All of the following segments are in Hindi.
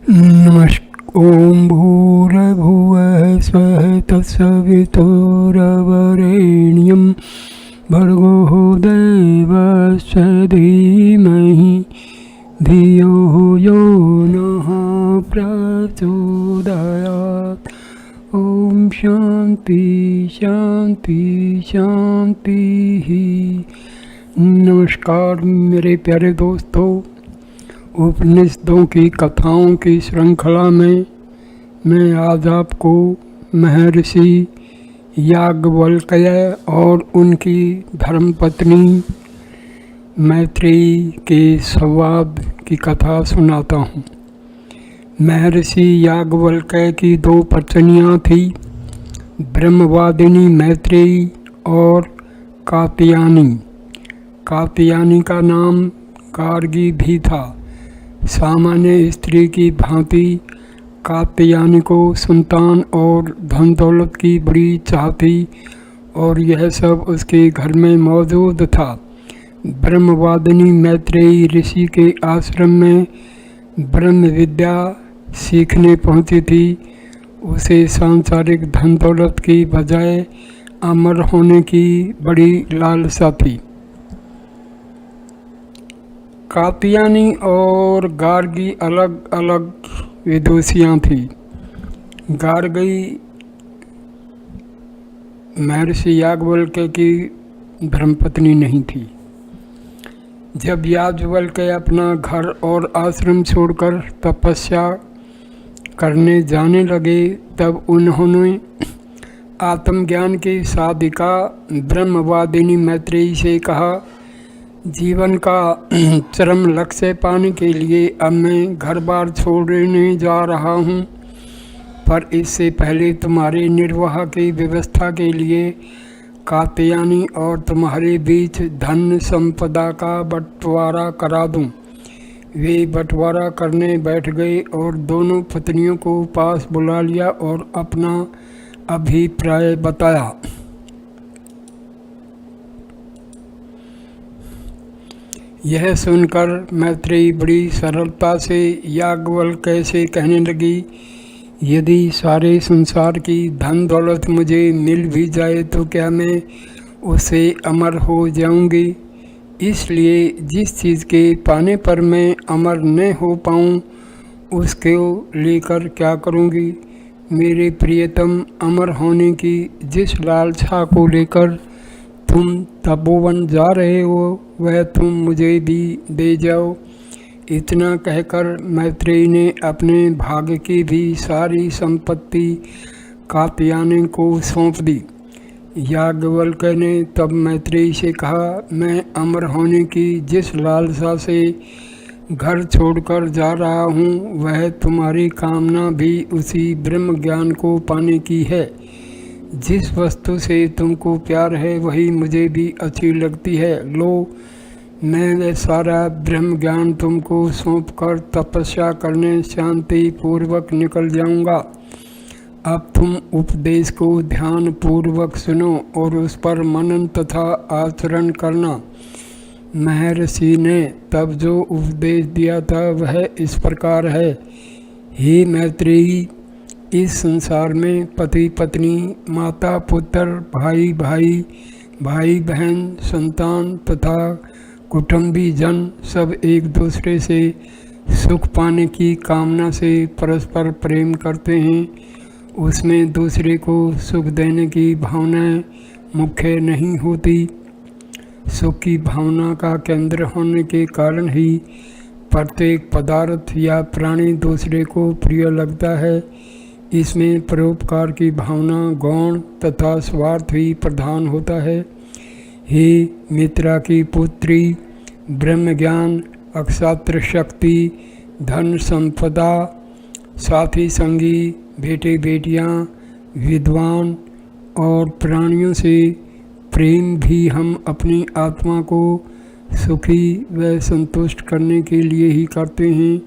ॐ भूर्भुवः स्वः तत्सवितुर्वरेण्यं भर्गो देवस्य धीमहि धियो यो नः प्रचोदयात्। ओम शांति शांति शांति। नमस्कार मेरे प्यारे दोस्तों, उपनिषदों की कथाओं की श्रृंखला में मैं आज आपको महर्षि याज्ञवल्क्य और उनकी धर्मपत्नी मैत्रेयी के संवाद की कथा सुनाता हूँ। महर्षि याज्ञवल्क्य की दो पत्नियाँ थीं, ब्रह्मवादिनी मैत्रेयी और कात्यायनी। कात्यायनी का नाम गार्गी भी था। सामान्य स्त्री की भांति कात्यायनी को संतान और धन दौलत की बड़ी चाह थी और यह सब उसके घर में मौजूद था। ब्रह्मवादिनी मैत्रेयी ऋषि के आश्रम में ब्रह्म विद्या सीखने पहुंची थी। उसे सांसारिक धन दौलत की बजाय अमर होने की बड़ी लालसा थी। कात्यायनी और गार्गी अलग अलग विदुषियाँ थीं। गार्गी महर्षि याज्ञवल्क्य की धर्मपत्नी नहीं थी। जब याज्ञवल्क्य अपना घर और आश्रम छोड़कर तपस्या करने जाने लगे, तब उन्होंने आत्मज्ञान की साधिका ब्रह्मवादिनी मैत्रेयी से कहा, जीवन का चरम लक्ष्य पाने के लिए अब मैं घर बार छोड़ने जा रहा हूँ, पर इससे पहले तुम्हारे निर्वाह की व्यवस्था के लिए कात्यायनी और तुम्हारे बीच धन संपदा का बंटवारा करा दूँ। वे बंटवारा करने बैठ गए और दोनों पत्नियों को पास बुला लिया और अपना अभिप्राय बताया। यह सुनकर मैत्रेयी बड़ी सरलता से याज्ञवल्क्य से कहने लगी, यदि सारे संसार की धन दौलत मुझे मिल भी जाए तो क्या मैं उससे अमर हो जाऊंगी? इसलिए जिस चीज़ के पाने पर मैं अमर न हो पाऊँ उसको लेकर क्या करूंगी? मेरे प्रियतम, अमर होने की जिस लालसा को लेकर तुम तपोवन जा रहे हो वह तुम मुझे भी दे जाओ। इतना कहकर मैत्रेयी ने अपने भाग्य की भी सारी संपत्ति कात्यायनी को सौंप दी। याज्ञवल्क्य ने तब मैत्रेयी से कहा, मैं अमर होने की जिस लालसा से घर छोड़कर जा रहा हूँ वह तुम्हारी कामना भी उसी ब्रह्म ज्ञान को पाने की है। जिस वस्तु से तुमको प्यार है वही मुझे भी अच्छी लगती है। लो, मैं वह सारा ब्रह्म ज्ञान तुमको सौंपकर तपस्या करने शांति पूर्वक निकल जाऊंगा। अब तुम उपदेश को ध्यान पूर्वक सुनो और उस पर मनन तथा आचरण करना। महर्षि ने तब जो उपदेश दिया था वह इस प्रकार है। हे मैत्रेयी, इस संसार में पति पत्नी, माता पुत्र, भाई भाई, भाई बहन, संतान तथा कुटुंबी जन सब एक दूसरे से सुख पाने की कामना से परस्पर प्रेम करते हैं। उसमें दूसरे को सुख देने की भावना मुख्य नहीं होती। सुख की भावना का केंद्र होने के कारण ही प्रत्येक पदार्थ या प्राणी दूसरे को प्रिय लगता है। इसमें परोपकार की भावना, गौण तथा स्वार्थ ही प्रधान होता है। हे मित्रा की पुत्री, ब्रह्म ज्ञान, अक्षात्र शक्ति, धन संपदा, साथी संगी, बेटे बेटियां, विद्वान और प्राणियों से प्रेम भी हम अपनी आत्मा को सुखी व संतुष्ट करने के लिए ही करते हैं।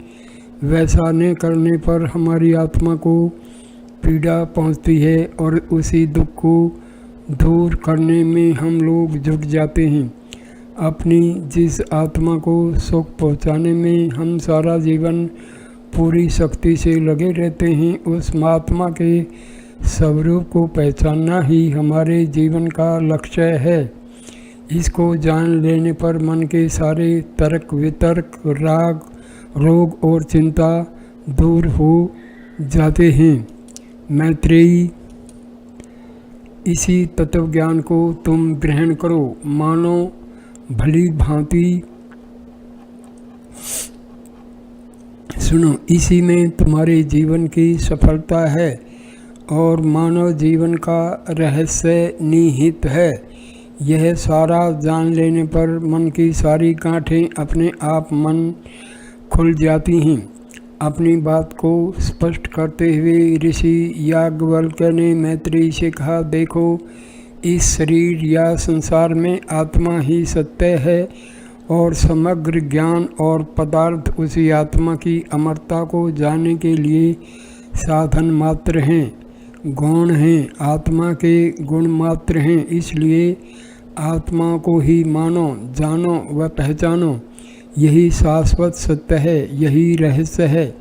वैसा न करने पर हमारी आत्मा को पीड़ा पहुंचती है और उसी दुख को दूर करने में हम लोग जुट जाते हैं। अपनी जिस आत्मा को सुख पहुंचाने में हम सारा जीवन पूरी शक्ति से लगे रहते हैं, उस महात्मा के स्वरूप को पहचानना ही हमारे जीवन का लक्ष्य है। इसको जान लेने पर मन के सारे तर्क वितर्क, राग, रोग और चिंता दूर हो जाते हैं। मैत्रेयी, इसी तत्व ज्ञान को तुम ग्रहण करो। मानो भली भांति सुनो, इसी में तुम्हारे जीवन की सफलता है और मानव जीवन का रहस्य निहित है। यह सारा जान लेने पर मन की सारी गांठें अपने आप मन खुल जाती हैं। अपनी बात को स्पष्ट करते हुए ऋषि याज्ञवल्क्य ने मैत्रेयी से कहा, देखो, इस शरीर या संसार में आत्मा ही सत्य है और समग्र ज्ञान और पदार्थ उसी आत्मा की अमरता को जानने के लिए साधन मात्र हैं, गौण हैं, आत्मा के गुण मात्र हैं। इसलिए आत्मा को ही मानो, जानो व पहचानो। यही शाश्वत सत्य है, यही रहस्य है।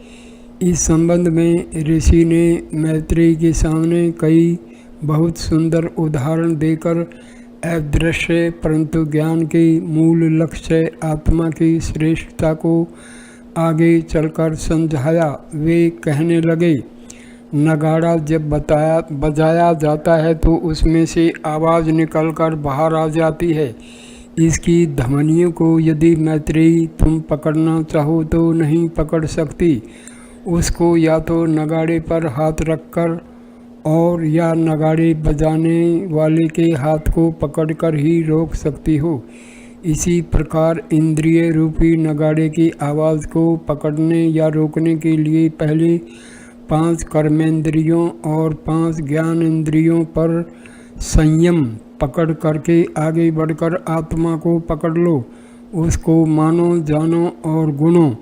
इस संबंध में ऋषि ने मैत्रेयी के सामने कई बहुत सुंदर उदाहरण देकर अदृश्य परंतु ज्ञान के मूल लक्ष्य आत्मा की श्रेष्ठता को आगे चलकर समझाया। वे कहने लगे, नगाड़ा जब बजाया जाता है तो उसमें से आवाज़ निकलकर बाहर आ जाती है। इसकी ध्वनियों को यदि मैत्रेयी तुम पकड़ना चाहो तो नहीं पकड़ सकती। उसको या तो नगाड़े पर हाथ रखकर और या नगाड़े बजाने वाले के हाथ को पकड़कर ही रोक सकती हो। इसी प्रकार इंद्रिय रूपी नगाड़े की आवाज़ को पकड़ने या रोकने के लिए पहले 5 कर्मेंद्रियों और 5 ज्ञानेंद्रियों पर संयम पकड़ करके आगे बढ़कर आत्मा को पकड़ लो। उसको मानो, जानो और गुणो,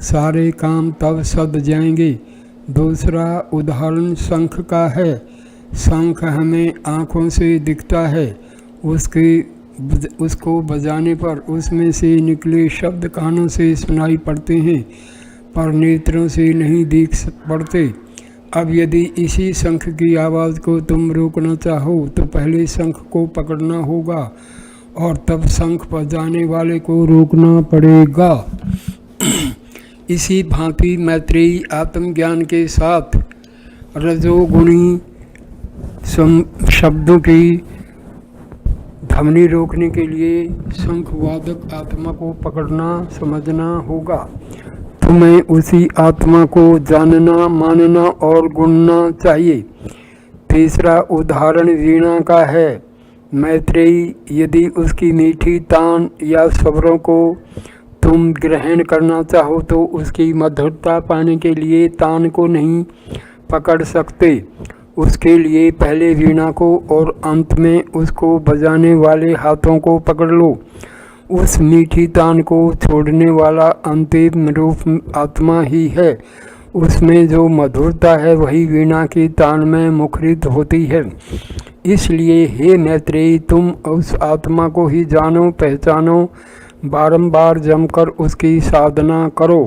सारे काम तब सध जाएंगे। दूसरा उदाहरण शंख का है। शंख हमें आँखों से दिखता है, उसको बजाने पर उसमें से निकले शब्द कानों से सुनाई पड़ते हैं, पर नेत्रों से नहीं दिख पड़ते। अब यदि इसी शंख की आवाज़ को तुम रोकना चाहो तो पहले शंख को पकड़ना होगा और तब शंख बजाने वाले को रोकना पड़ेगा। इसी भांति मैत्रेयी आत्मज्ञान के साथ रजोगुणी शब्दों की ध्वनि रोकने के लिए शंख वादक आत्मा को पकड़ना समझना होगा। तुम्हें उसी आत्मा को जानना, मानना और गुणना चाहिए। तीसरा उदाहरण वीणा का है। मैत्रेयी, यदि उसकी मीठी तान या स्वरों को तुम ग्रहण करना चाहो तो उसकी मधुरता पाने के लिए तान को नहीं पकड़ सकते। उसके लिए पहले वीणा को और अंत में उसको बजाने वाले हाथों को पकड़ लो। उस मीठी तान को छोड़ने वाला अंतिम रूप आत्मा ही है। उसमें जो मधुरता है वही वीणा की तान में मुखरित होती है। इसलिए हे मैत्रेयी, तुम उस आत्मा को ही जानो, पहचानो, बारंबार जमकर उसकी साधना करो।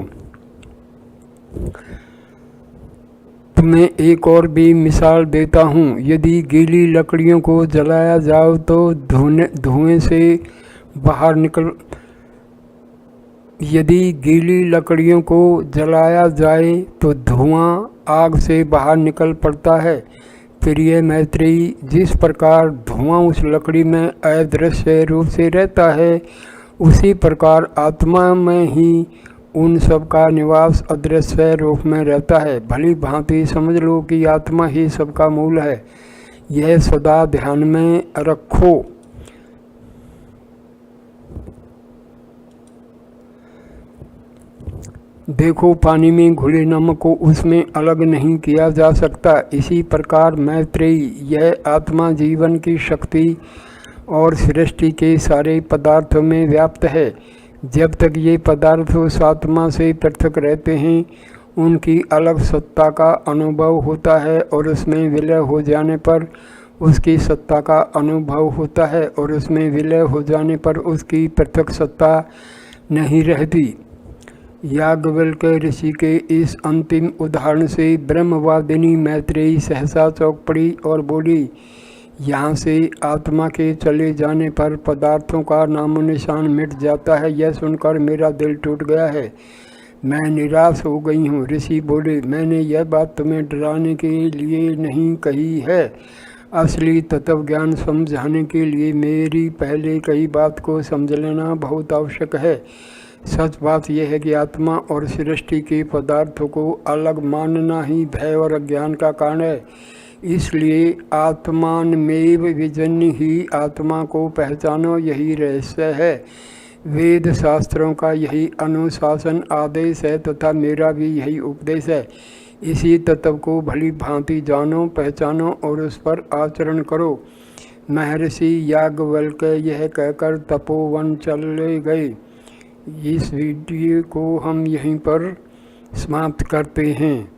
तुम्हें एक और भी मिसाल देता हूँ। यदि गीली लकड़ियों को जलाया जाओ तो धुएं से बाहर निकल यदि गीली लकड़ियों को जलाया जाए तो धुआं आग से बाहर निकल पड़ता है। प्रिय मैत्रेयी, जिस प्रकार धुआं उस लकड़ी में अदृश्य रूप से रहता है, उसी प्रकार आत्मा में ही उन सब का निवास अदृश्य रूप में रहता है। भली भांति समझ लो कि आत्मा ही सबका मूल है। यह सदा ध्यान में रखो। देखो, पानी में घुले नमक को उसमें अलग नहीं किया जा सकता। इसी प्रकार मैत्रेयी, यह आत्मा जीवन की शक्ति और सृष्टि के सारे पदार्थों में व्याप्त है। जब तक ये पदार्थ उस आत्मा से पृथक रहते हैं, उनकी अलग सत्ता का अनुभव होता है और उसमें विलय हो जाने पर उसकी सत्ता का अनुभव होता है और उसमें विलय हो जाने पर उसकी पृथक सत्ता नहीं रहती। याज्ञवल्क्य ऋषि के इस अंतिम उदाहरण से ब्रह्मवादिनी मैत्रेयी सहसा चौंक पड़ी और बोली, यहाँ से आत्मा के चले जाने पर पदार्थों का नामो निशान मिट जाता है। यह सुनकर मेरा दिल टूट गया है, मैं निराश हो गई हूँ। ऋषि बोले, मैंने यह बात तुम्हें डराने के लिए नहीं कही है, असली तत्व ज्ञान समझाने के लिए मेरी पहले कही बात को समझ लेना बहुत आवश्यक है। सच बात यह है कि आत्मा और सृष्टि के पदार्थों को अलग मानना ही भय और अज्ञान का कारण है। इसलिए आत्मानमेव विजन्य ही आत्मा को पहचानो, यही रहस्य है। वेद शास्त्रों का यही अनुशासन आदेश है तथा मेरा भी यही उपदेश है। इसी तत्व को भली भांति जानो, पहचानो और उस पर आचरण करो। महर्षि याज्ञवल्क्य यह कहकर तपोवन चले गए। इस वीडियो को हम यहीं पर समाप्त करते हैं।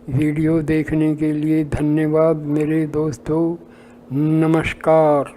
वीडियो देखने के लिए धन्यवाद मेरे दोस्तों, नमस्कार।